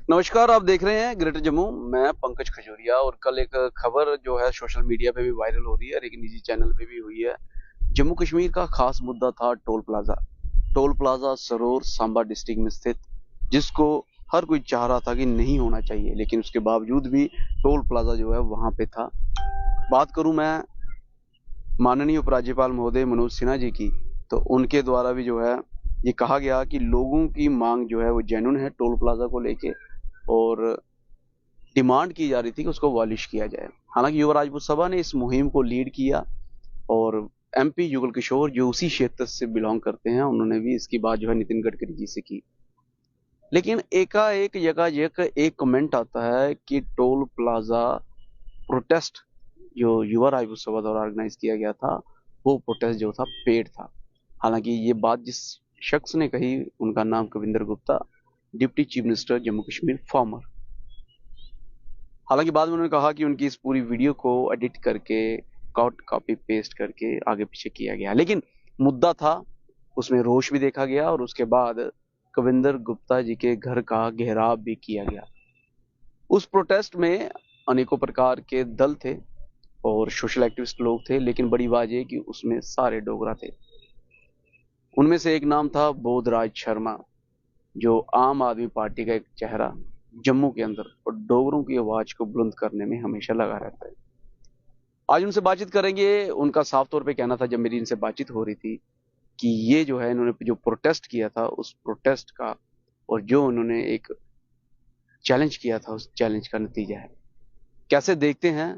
नमस्कार, आप देख रहे हैं ग्रेटर जम्मू। मैं पंकज खजूरिया। और कल एक खबर जो है सोशल मीडिया पे भी वायरल हो रही है और एक निजी चैनल पे भी हुई है। जम्मू कश्मीर का खास मुद्दा था toll plaza. Toll plaza Saror Samba district में स्थित, जिसको हर कोई चाह रहा था कि नहीं होना चाहिए, लेकिन उसके बावजूद भी टोल प्लाजा जो है वहां पे था। बात करूं मैं माननीय उपराज्यपाल महोदय मनोज सिन्हा जी की, तो उनके द्वारा भी जो है ये कहा गया कि लोगों की मांग जो है वो जेन्युइन है टोल प्लाजा को लेके, और डिमांड की जा रही थी कि उसको वॉलिश किया जाए। हालांकि युवा राजपूत सभा ने इस मुहिम को लीड किया और एमपी युगल किशोर जो उसी क्षेत्र से बिलोंग करते हैं, उन्होंने भी इसकी बात जो है नितिन गडकरी जी से की। लेकिन एकाएक यकायक एक कमेंट आता है कि टोल प्लाजा प्रोटेस्ट जो युवा राजपूत सभा द्वारा ऑर्गेनाइज किया गया था, वो प्रोटेस्ट जो था पेड था। हालांकि ये बात जिस शख्स ने कही, उनका नाम Kavinder Gupta, deputy chief minister Jammu Kashmir farmer. हालांकि बाद में उन्होंने कहा कि उनकी इस पूरी वीडियो को एडिट करके कट कॉपी पेस्ट करके आगे पीछे किया गया, लेकिन मुद्दा था, उसमें रोष भी देखा गया और उसके बाद कविंदर गुप्ता जी के घर का घेराव भी किया गया। उस प्रोटेस्ट में अनेकों प्रकार के दल थे और सोशल एक्टिविस्ट लोग थे, लेकिन बड़ी बात यह कि उसमें सारे डोगरा थे। उनमें से एक नाम था बोधराज शर्मा, जो आम आदमी पार्टी का एक चेहरा जम्मू के अंदर और डोगरों की आवाज को बुलंद करने में हमेशा लगा रहता है। आज उनसे बातचीत करेंगे। उनका साफ तौर पे कहना था जब मेरी इनसे बातचीत हो रही थी कि ये जो है इन्होंने जो प्रोटेस्ट किया था, उस प्रोटेस्ट का और जो उन्होंने एक चैलेंज किया था, उस चैलेंज का नतीजा है। कैसे देखते हैं।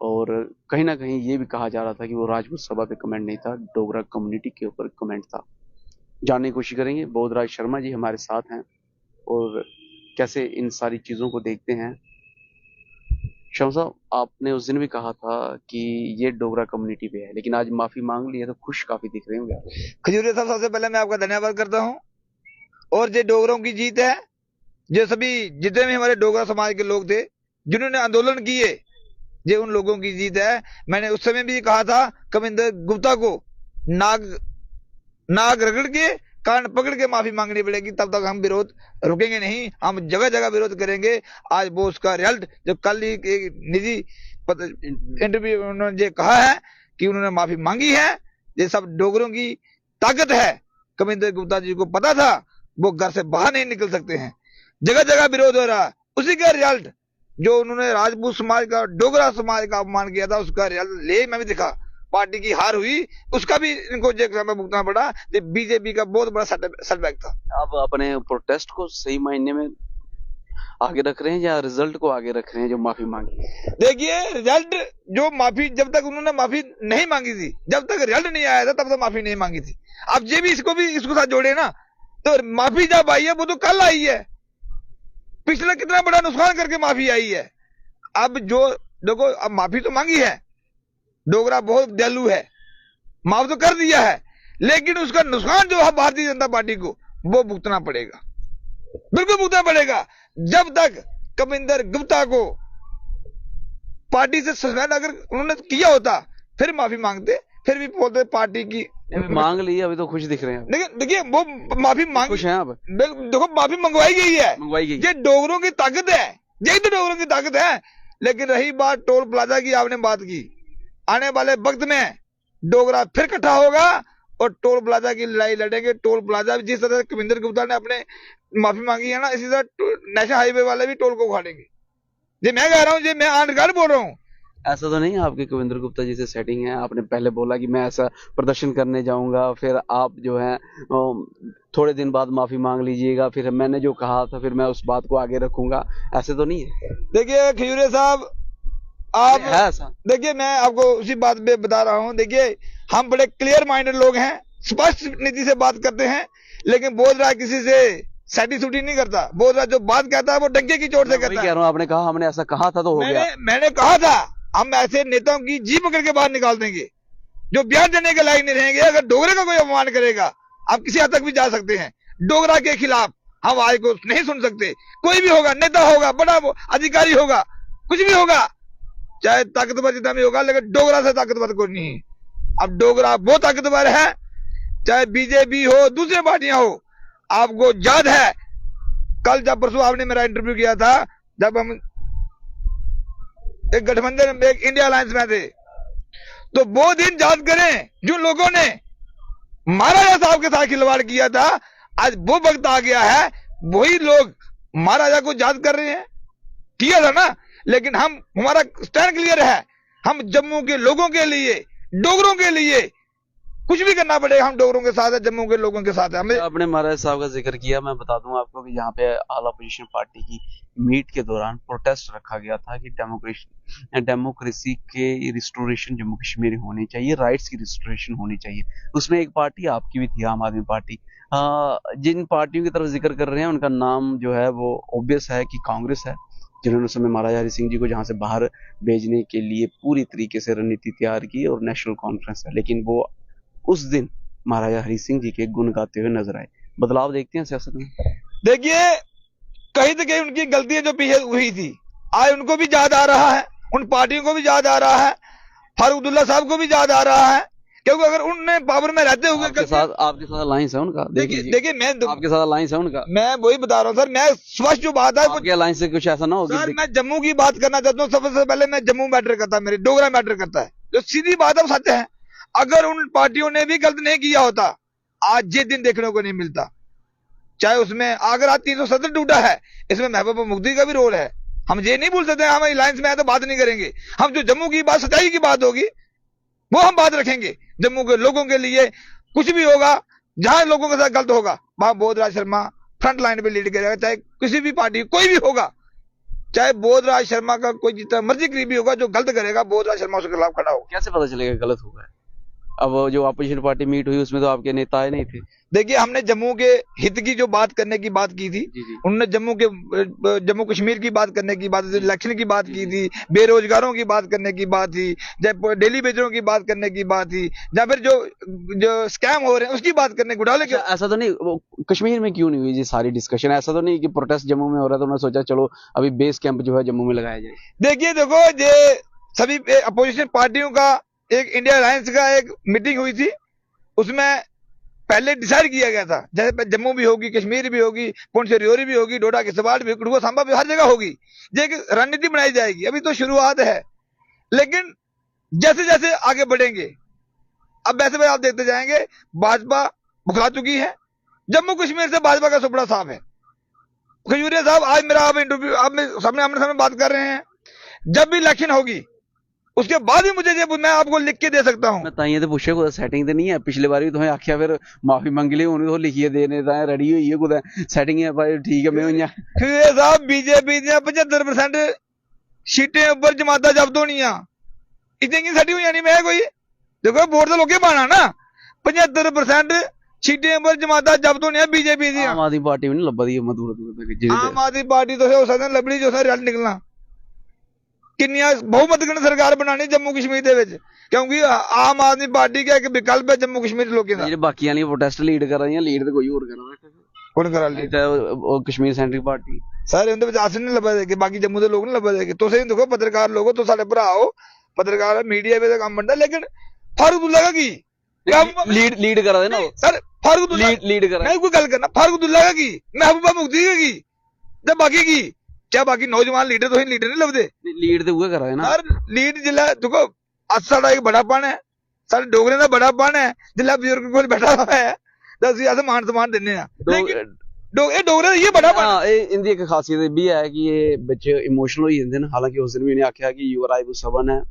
और कहीं ना कहीं ये भी कहा जा रहा था कि वो राजपूत सभा पे कमेंट नहीं था, डोगरा कम्युनिटी के ऊपर कमेंट था। जानने की कोशिश करेंगे। बोधराज शर्मा जी हमारे साथ हैं और कैसे इन सारी चीजों को देखते हैं। शर्मा साहब, आपने उस दिन भी कहा था कि ये डोगरा कम्युनिटी पे है, लेकिन आज माफी मांग ली है तो खुश काफी दिख रहे होंगे आप। खजूरिया साहब, सबसे पहले मैं आपका धन्यवाद करता हूं। और ये डोगरों की जीत है। जो सभी जितने भी हमारे डोगरा समाज के लोग थे जिन्होंने आंदोलन किए, ये उन लोगों की जीत है। मैंने उस समय भी कहा था कविंदर गुप्ता को नाक रगड़ के कान पकड़ के माफी मांगनी पड़ेगी, तब तक हम विरोध रुकेंगे नहीं, हम जगह जगह विरोध करेंगे। आज वो उसका रिजल्ट जो कल ही एक निजी इंटरव्यू उन्होंने ये कहा है कि उन्होंने माफी मांगी है। ये सब डोगरों की ताकत है। कविंदर गुप्ता जी को पता था वो घर से बाहर नहीं निकल सकते हैं, जगह जगह विरोध हो रहा है। उसी का रिजल्ट जो उन्होंने राजपूत समाज का, डोगरा समाज का अपमान किया था, उसका रिजल्ट ले में भी दिखा। पार्टी की हार हुई, उसका भी इनको समय भुगतना पड़ा। ये बीजेपी का बहुत बड़ा सेटबैक था। आप अपने प्रोटेस्ट को सही मायने में आगे रख रहे हैं या रिजल्ट को आगे रख रहे हैं जो माफी मांगी? देखिए, रिजल्ट जो माफी, जब तक उन्होंने माफी नहीं मांगी थी, जब तक रिजल्ट नहीं आया था, तब तक माफी नहीं मांगी थी। अब ये भी इसको साथ जोड़े ना, तो माफी जब आई है वो तो कल आई है। पिछले कितना बड़ा नुकसान करके माफी आई है। अब जो देखो, अब माफी तो मांगी है, डोगरा बहुत दयालु है, माफ तो कर दिया है, लेकिन उसका नुकसान जो है भारतीय जनता पार्टी को वो भुगतना पड़ेगा, बिल्कुल भुगतना पड़ेगा। जब तक कविंदर गुप्ता को पार्टी से सस्पेंड अगर उन्होंने किया होता फिर माफी मांगते, फिर भी बोलते पार्टी की मांग ली, अभी तो खुश दिख रहे हैं। लेकिन देखिए वो माफी मांग, खुश हैं आप? देखो माफी मंगवाई गई है, मंगवाई गई। ये डोगरों की ताकत है, यही तो डोगरों की ताकत है। लेकिन रही बात टोल प्लाजा की, आपने बात की, आने वाले वक्त में डोगरा फिर इकट्ठा होगा और टोल प्लाजा की लड़ाई लड़ेंगे। टोल प्लाजा भी जिस तरह कविंदर गुप्ता ने अपने माफी मांगी है ना, इसी तरह नेशनल हाईवे वाले भी टोल को उखाड़ेंगे। ये मैं कह रहा हूँ, ये मैं ऑन रिकॉर्ड बोल रहा हूँ। ऐसा तो नहीं आपके कविंदर गुप्ता जी से सेटिंग है? आपने पहले बोला कि मैं ऐसा प्रदर्शन करने जाऊंगा, फिर आप जो है थोड़े दिन बाद माफी मांग लीजिएगा, फिर मैंने जो कहा था फिर मैं उस बात को आगे रखूंगा, ऐसे तो नहीं है? देखिए खजूरिया साहब, आप है ऐसा? देखिए, मैं आपको उसी बात पे बता रहा हूँ। देखिए, हम बड़े क्लियर माइंडेड लोग हैं, स्पष्ट नीति से बात करते हैं, लेकिन बोल रहा है किसी से सैटी सूटी नहीं करता। बोल रहा जो बात कहता है वो डंके की चोट से कहता है। कह रहा हूँ, आपने कहा हमने ऐसा कहा था तो हो गया। मैंने कहा था हम ऐसे नेताओं की जी पकड़ के बाहर निकाल देंगे जो बयान देने के लायक नहीं रहेंगे। अगर डोगरे का कोई अपमान करेगा, आप किसी हद तक भी जा सकते हैं। डोगरा के खिलाफ हम आवाज को नहीं सुन सकते। कोई भी होगा, नेता होगा, बड़ा अधिकारी होगा, कुछ भी होगा, चाहे ताकतवर जितना भी होगा, लेकिन डोगरा से ताकतवर कोई नहीं है। अब डोगरा वो ताकतवर है, चाहे बीजेपी हो, दूसरी पार्टियां हो। आपको याद है कल जब परसों आपने मेरा इंटरव्यू किया था, जब हम एक गठबंधन में एक इंडिया अलायंस में थे, तो वो दिन याद करें जो लोगों ने महाराजा साहब के साथ खिलवाड़ किया था। आज वो वक्त आ गया है, वही लोग महाराजा को याद कर रहे हैं। किया था ना, लेकिन हमारा स्टैंड क्लियर है, हम जम्मू के लोगों के लिए, डोगरों के लिए कुछ भी करना पड़ेगा। हम डोगरों के साथ है, जम्मू के लोगों के साथ है। हमें आपने महाराज साहब का जिक्र किया, मैं बता दूं आपको कि यहाँ पे ऑल अपोजिशन पार्टी की मीट के दौरान प्रोटेस्ट रखा गया था कि डेमोक्रेसी के रिस्टोरेशन जम्मू कश्मीर होनी चाहिए, राइट्स की रिस्टोरेशन होनी चाहिए। उसमें एक पार्टी आपकी भी थी, आम आदमी पार्टी। जिन पार्टियों की तरफ जिक्र कर रहे हैं उनका नाम जो है वो ऑब्वियस है कि कांग्रेस है, जिन्होंने उस समय महाराजा हरि सिंह जी को जहां से बाहर भेजने के लिए पूरी तरीके से रणनीति तैयार की, और नेशनल कॉन्फ्रेंस है। लेकिन वो उस दिन महाराजा हरि सिंह जी के गुण गाते हुए नजर आए। बदलाव देखते हैं सियासत में। देखिए, कहीं तो कहीं उनकी गलतियां जो पीछे हुई थी, आज उनको भी याद आ रहा है, उन पार्टियों को भी याद आ रहा है, फारूक अब्दुल्ला साहब को भी याद आ रहा है, क्योंकि अगर उनने पावर में रहते हुए आपके साथ अलायंस है उनका। देखिए मैं आपके साथ अलायंस है उनका, मैं वही बता रहा हूँ सर। मैं स्पष्ट जो बात है, आपके अलायंस से कुछ ऐसा ना हो सर, मैं जम्मू की बात करना चाहता हूँ। सबसे पहले मैं जम्मू मैटर करता है, मेरे डोगरा मैटर करता है, जो सीधी बात है वो सच है। अगर उन पार्टियों ने भी गलत नहीं किया होता, आज ये दिन देखने को नहीं मिलता। चाहे उसमें अगर आज 370 टूटा है, इसमें महबूबा मुफ्ती का भी रोल है। हम ये नहीं भूल सकते, हम अलायंस में आए तो बात नहीं करेंगे। हम जो जम्मू की बात, सच्चाई की बात होगी, वो हम बात रखेंगे। जम्मू के लोगों के लिए कुछ भी होगा, जहां लोगों के साथ गलत होगा, वहां बोधराज शर्मा फ्रंट लाइन पे लीड करेगा। चाहे किसी भी पार्टी कोई भी होगा, चाहे बोधराज शर्मा का कोई जितना मर्जी करीबी होगा, जो गलत करेगा बोधराज शर्मा उसके खिलाफ खड़ा होगा। कैसे पता चलेगा गलत होगा? अब जो अपोजिशन पार्टी मीट हुई उसमें तो आपके नेता आए नहीं थे। देखिए, हमने जम्मू के हित की जो बात करने की बात की थी, उन्होंने जम्मू कश्मीर की बात करने की बात, इलेक्शन की बात की थी, बेरोजगारों की बात करने की बात थी, जब डेली वेजरों की बात करने की बात थी, या फिर जो स्कैम हो रहे हैं उसकी बात करने, घोटाले के। ऐसा तो नहीं, वो कश्मीर में क्यों नहीं हुई जी सारी डिस्कशन? ऐसा तो नहीं कि प्रोटेस्ट जम्मू में हो रहा था, उन्होंने सोचा चलो अभी बेस कैंप जो है जम्मू में लगाया जाए? देखो, ये सभी अपोजिशन पार्टियों का एक इंडिया अलायंस का एक मीटिंग हुई थी, उसमें पहले डिसाइड किया गया था, जैसे जम्मू भी होगी, कश्मीर भी होगी, पुंछ राजौरी भी होगी, डोडा किश्तवाड़ भी, कठुआ सांबा भी, हर जगह होगी। ये रणनीति बनाई जाएगी। अभी तो शुरुआत है, लेकिन जैसे जैसे आगे बढ़ेंगे, अब वैसे आप देखते जाएंगे, भाजपा बुखला चुकी है। जम्मू कश्मीर से भाजपा का सुपड़ा साफ है। खजूरिया साहब, आज मेरा आप इंटरव्यू, आप सामने बात कर रहे हैं, जब भी इलेक्शन होगी उसके बाद भी मुझे मैं आपको लिख के दे सकता हूं। मैं ताइए तो पूछे को सेटिंग तो नहीं है, पिछले बार भी तुम्हें आख्या फिर माफी मंग ली, उन्हें तो लिखिए देने ताए रेडी हुई है, कुछ सेटिंग है भाई, ठीक है। मैं खजूरिया साहब, बीजेपी ने 75% सीटें ऊपर जमाता जब्त होनी, इतनी सेटिंग हुई नहीं। मैं कोई देखो वोट तो लोग पाना ना, 75% सीटें ऊपर जमाता जब्त होनी बीजेपी दी। आम आदमी पार्टी भी नहीं लब्भा दी दूर। आम आदमी पार्टी तो हो सकता लभड़ी जो रिजल्ट निकलना, किन्नियां बहुमत कन्नै सरकार बनानी जम्मू कश्मीर दे विच, क्योंकि आम आदमी पार्टी का एक विकल्प है जम्मू कश्मीर लोगों दा। बाकी वाली प्रोटेस्ट लीड कर रही है, लीड तो कोई और कर रहा है। कौन करा lead? Kashmir centric party. Sir उनदे विच अस नहीं लब्भा देगे, बाकी जम्मू दे लोग नहीं लब्भा देगे। तुसीं देखो, पत्रकार लोगो तो साडे भरा हो, पत्रकार मीडिया पे काम बनदा, लेकिन फारूक अब्दुल्ला का की लीड कर रहे ना सर, फारूक अब्दुल्ला लीड कर रहा है। मैं कोई गल करना, फारूक अब्दुल्ला का की, महबूबा मुफ्ती का की, ते बाकी की क्या बाकी नौजवान लीडर तो लीडर नहीं लभदे? लीड तो कर रहे हैं ना सर। लीड जिला देखो, अस साडा एक बड़ापन है, साडे डोगरे दा बड़ापन है, जिला बुजुर्ग कोल बैठा हुआ है तो असं अस मान सम्मान दिन्ने आ, लेकिन डोगरे ये बड़ापन इंदी एक खासियत भी है कि ये बच्चे इमोशनल हो जाते हैं। हालांकि उस दिन भी इन्हें आख्या कि युवराज बुसवा ने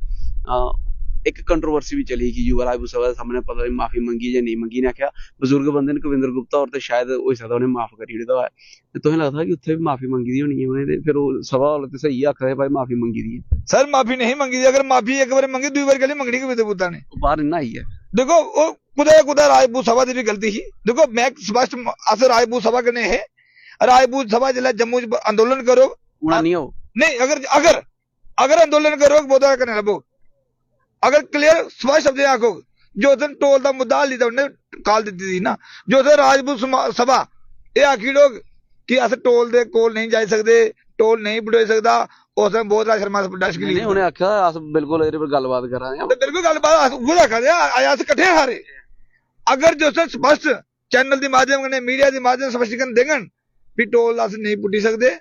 एक कंट्रोवर्सी भी चली कि युवराज बुसवा के सामने पता नहीं माफी मंगी या नहीं मंगी, ने आख्या बुजुर्ग बंदे ने कविंदर गुप्ता और तो शायद हो सकता उन्हें माफ करी ओड़दा है। तो लगता कि उत्थे भी माफी मंगी दी होनी है उन्हें, फिर सभा वाले तो सही आखदा भाई माफी मंगी दी है। सर माफी नहीं मंगी दी, अगर माफी एक बार मंगी दूसरी बार गली मंगनी के विदबूता ने बाहर इन्ना आई है। देखो वो कुदा राजपूत सभा की भी गलती ही। देखो मैं स्पष्ट अस राजपूत सभा कने है, राजपूत सभा जिला जम्मू आंदोलन करो नहीं हो नहीं, अगर आंदोलन करो बोधा कने लबो, अगर क्लियर स्पष्ट शब्द आखो, जो दिन टोल का मुद्दा हली उन्हें काल दी थी ना, जो दिन राजपूत सभा ये आखी लोग कि अस टोल दे कोल नहीं जा सकते, टोल नहीं बढ़ोई सकता, उस दिन बहुत शर्मा नहीं उन्हें आख्या अस बिल्कुल एदे पर गलबात कर रहे हैं, बिल्कुल गलबात वो आखा दे अस कट्ठे हारे। अगर जो स्पष्ट चैनल के माध्यम कन्नै मीडिया के माध्यम स्पष्टीकरण देंगन भी टोल अस नहीं पुट्टी सकते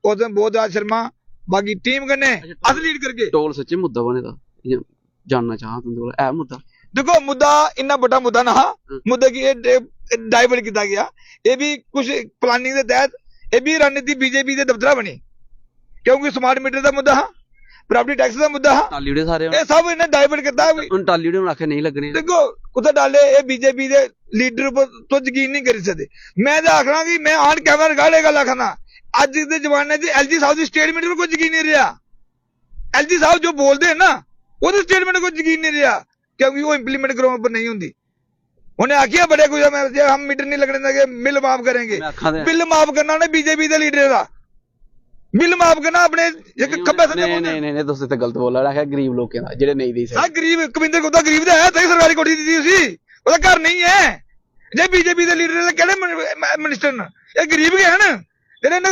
उस दिन बहुत राज शर्मा बाकी टीम कन्नै अस लीड करके टोल सच्ची मुद्दा बने दा जानना चाहां तुंदे कोल है मुद्दा देखो मुद्दा इन्ना बड़ा मुद्दा ना हा मुद्दे की डाइवर्ट किया गया ये भी कुछ प्लानिंग के तहत ये भी रणनीति बीजेपी के दफ्तर बनी क्योंकि स्मार्ट मीटर का मुद्दा हा प्रॉपर्टी टैक्स का मुद्दा हा टाली उड़े सारे ये सब इन्हें डाइवर्ट किया उन टाली उड़े आखे नहीं लगने देखो कुछ डाले ये बीजेपी के लीडर पर तो यकीन नहीं कर सकते मैं तो आखना कि मैं आन कैमरा रिकॉर्ड गल आखना अज के जमाने च एलजी साहब की स्टेटमेंट पर कोई यकीन नहीं रहा एलजी साहब जो बोलते हैं ना वो स्टेटमेंट को यकीन नहीं रहा क्योंकि वो इंप्लीमेंट ग्राउंड पर नहीं होंगी उन्हें आखिया बड़े कुछ हम मीटर नहीं लगने देंगे बिल माफ करेंगे बिल माफ करना ने बीजेपी के लीडर का बिल माफ करना अपने खब्बे नहीं नहीं नहीं तुम तो गलत बोला रहा गरीब लोगों का जेडे नहीं दे सकते गरीब कविंदर गुप्ता गरीब तो है तभी सरकारी कोठी दी उसी ਉਹਦਾ घर नहीं है जे बीजेपी के लीडर केड़े मिनिस्टर ने ये गरीब के हैं तेरे ने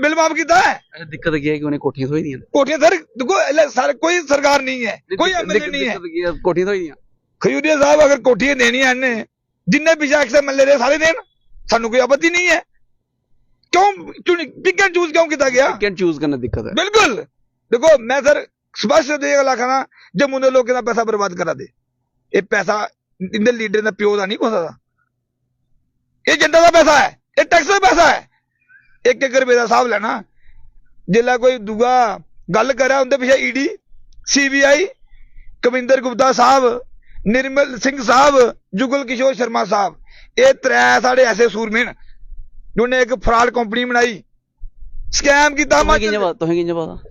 बिल माफ किया है दिक्कत क्या है कि उन्हें कोठियां थोई दियां कोठियां सर देखो कोई सरकार नहीं है कोई एमएलए नहीं है कोठियां थोई दियां खजूरिया साहब अगर कोठियां देनी है जिन्ने पिछले एमएलए रहे सारे देन सानू कोई आपत्ति नहीं है क्यों पिक एंड चूज क्यों किया गया पिक एंड चूज करना दिक्कत है बिल्कुल देखो मैं सर स्पष्ट देगा लाखना जम्मू के लोगों का पैसा बर्बाद करा दे ये पैसा इनके लीडर का प्यो का नहीं पहुंचा ये जनता का पैसा है ये टैक्स का पैसा है एक रुपए का हिसाब लेना जिला कोई दूआ गल करे उनके पिछे ईडी सीबीआई कविंदर गुप्ता साहब निर्मल सिंह साहब जुगल किशोर शर्मा साहब ये त्रै साढ़े ऐसे सूरमेन जिन्हें एक फ्रॉड कंपनी बनाई स्कैम किया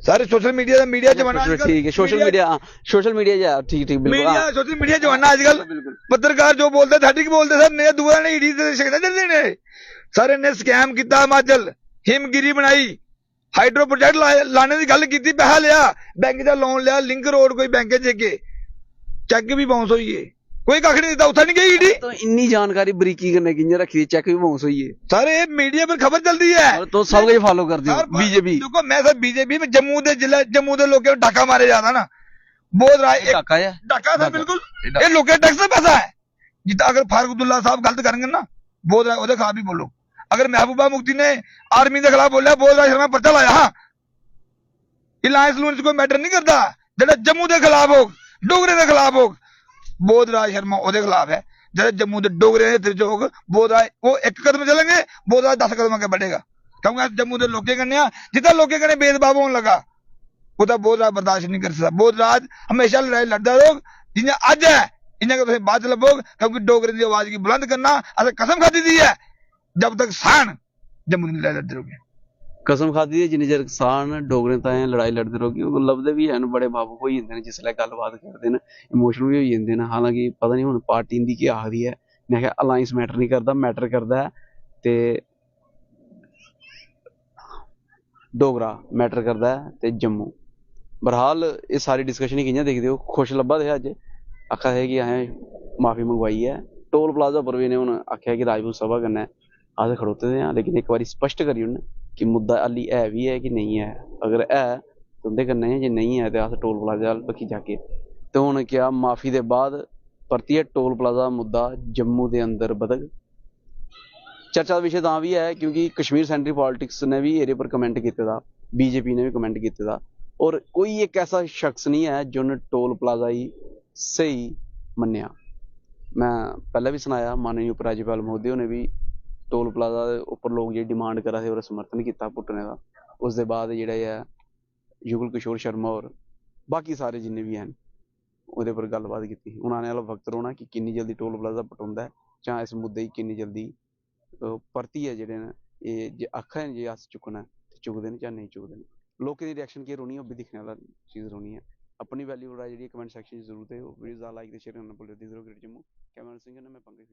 सर सोशल मीडिया जमाना ठीक है सोशल मीडिया ठीक ठीक सोशल मीडिया जमाना आजकल पत्रकार जो बोलते ठीक बोलते सर ने दूआ ने ईडी शिकायत चल देने सर इन्हें स्कैम किया हिमाचल हिमगिरी बनाई हाइड्रो प्रोजेक्ट लाने की गल की पैसा लिया बैंक का लोन लिया लिंक रोड कोई बैंक चेक भी बाउंस हुई है कोई कख नहीं दिता उठा नहीं गई ईडी तो इन्नी जानकारी बरीकी करने की रखी है चेक भी बाउंस हुई है सर ये मीडिया पर खबर चलती है तो सब कुछ फॉलो कर दियो बीजेपी देखो मैं सर बीजेपी में जम्मू के जिले जम्मू के लोगों डाका मारे जाता ना बहुत डाका है डाका सर बिल्कुल ये लोकें टैक्स का पैसा है जितना अगर फारूक अब्दुल्ला साहब गलत करेंगे ना बहुत उसके खिलाफ भी बोलो अगर महबूबा मुफ्ती ने आर्मी के खिलाफ बोलिया बहुत राज शर्मा पर्चा लाया हाँ अलायंस लून कोई मैटर नहीं करता जो जम्मू के खिलाफ हो डोगरे के खिलाफ हो बोध राज शर्मा ਉਹਦੇ खिलाफ है जो जम्मू के डोगरे त्रिजोग बोध राज वो एक कदम चलेंगे बोध राज 10 कदम आगे बढ़ेगा क्योंकि जम्मू के लोगों कन्ने जितना लोगों कन्ने भेदभाव होने लगा वो तो बोध राज बर्दाश्त नहीं कर सकता बोध राज हमेशा लड़ाई लड़ता रहो जिन्हें अज है इन्हें तुम बाद लभोग क्योंकि डोगरे की आवाज की बुलंद करना अस कसम खाती दी है जब तक सान जम्मू की लड़ाई लड़ते रहोगे कसम खादी है जिन्ने चर किसान डोगरे ताएं लड़ाई लड़ते रहोगे वो लभदे भी हैं बड़े भावुक हो जाते हैं जिसलै गलबात करते हैं इमोशनल भी हो जाते हैं हालांकि पता नहीं हुण पार्टी इंदी की आखदी है मैं क्या अलायंस मैटर नहीं करता मैटर करता है ते डोगरा मैटर करता है ते जम्मू बहरहाल ये सारी डिस्कशन ही कि'यां दिखदे हो खुश लब्भा दे अज्ज आखा दे कि असें माफी मंगवाई है टोल प्लाजा पर भी इ'नें हुण आखेआ कि राजपूत सभा कन्नै अस खड़ोते दे आं लेकिन एक बारी स्पष्ट करी ओड़न कि मुद्दा हाली है भी है कि नहीं है अगर है तो उं'दे कन्नै जे नहीं है तो अस टोल प्लाजा बक्खी जाके तो हुण क्या माफी दे बाद परतियै टोल प्लाजा मुद्दा जम्मू दे अंदर बधग चर्चा का विषय तां भी है क्योंकि कश्मीर सेंट्री पॉलिटिक्स ने भी एह्दे पर कमेंट कीते दा बीजेपी ने भी कमेंट कीते दा और कोई एक ऐसा शख्स नहीं है जिन्हें टोल प्लाजा ही सही मन्नेआ मैं पहले भी सुनाया माननीय उपराज्यपाल महोदय ने भी टोल प्लाजा उपर लोग जी डिमांड करा थे और समर्थन किया पुट्टने का उसके बाद जोड़ा है युगल किशोर शर्मा और बाकी सारे जिन्ने भी हैं वो पर गलबात की हूँ आने वाला वक्त रौना कि किन्नी जल्दी टोल प्लाजा पटोंदा है चाहे इस मुद्दे की किन्नी जल्दी परतियै जेह्ड़े न ये जे आखन जे अस चुकना तो चुकते हैं चाहे नहीं चुकते हैं लोगों की रिएक्शन केह् रौह्नी ओह् बी दिक्खने वाला चीज़ रौह्नी है अपनी value Rai ji comment section जरूर है वीडियो लाइक ते शेयर करना भुल्लो दिखदे रहो ग्रेट जम्मू कैमरा सिंह मैं पंकज।